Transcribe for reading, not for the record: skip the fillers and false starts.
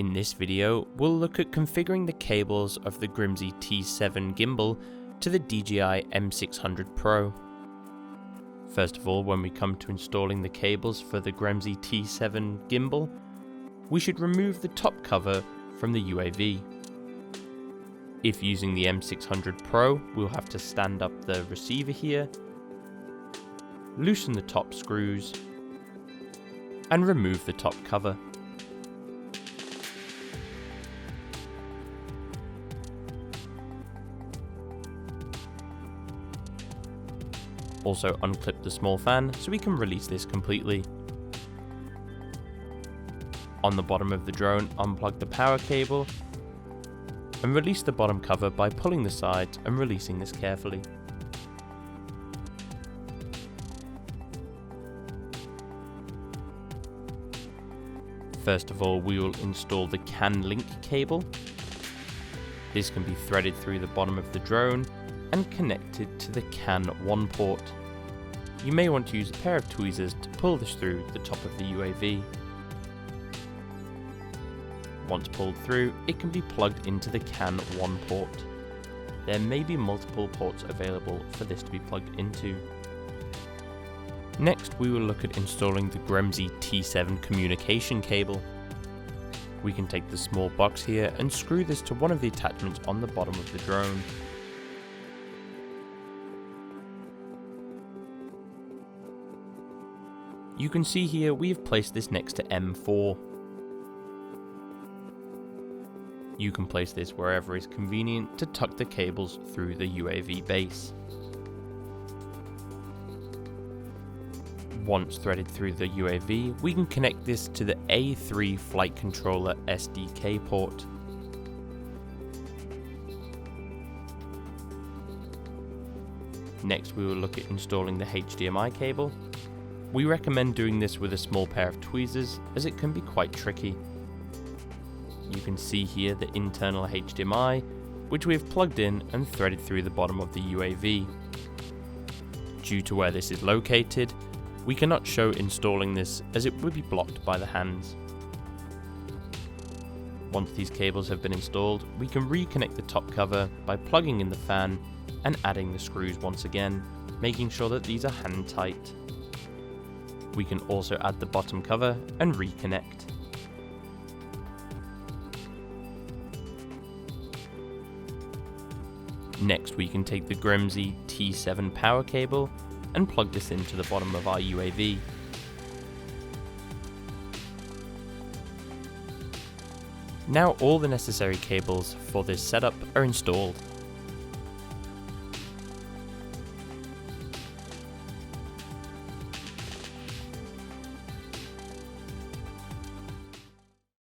In this video, we'll look at configuring the cables of the Gremsy T7 gimbal to the DJI M600 PRO. First of all, when we come to installing the cables for the Gremsy T7 gimbal, we should remove the top cover from the UAV. If using the M600 PRO, we'll have to stand up the receiver here, loosen the top screws, and remove the top cover. Also unclip the small fan so we can release this completely. On the bottom of the drone, unplug the power cable and release the bottom cover by pulling the sides and releasing this carefully. First of all, we will install the CAN link cable. This can be threaded through the bottom of the drone and connected to the CAN 1 port. You may want to use a pair of tweezers to pull this through the top of the UAV. Once pulled through, it can be plugged into the CAN 1 port. There may be multiple ports available for this to be plugged into. Next, we will look at installing the Gremsy T7 communication cable. We can take the small box here and screw this to one of the attachments on the bottom of the drone. You can see here we have placed this next to M4. You can place this wherever is convenient to tuck the cables through the UAV base. Once threaded through the UAV, we can connect this to the A3 flight controller SDK port. Next, we will look at installing the Hdmi cable. We recommend doing this with a small pair of tweezers as it can be quite tricky. You can see here the internal Hdmi, which we have plugged in and threaded through the bottom of the UAV. Due to where this is located, we cannot show installing this as it would be blocked by the hands. Once these cables have been installed, we can reconnect the top cover by plugging in the fan and adding the screws once again, making sure that these are hand tight. We can also add the bottom cover and reconnect. Next, we can take the Gremsy T7 power cable and plug this into the bottom of our UAV. Now all the necessary cables for this setup are installed.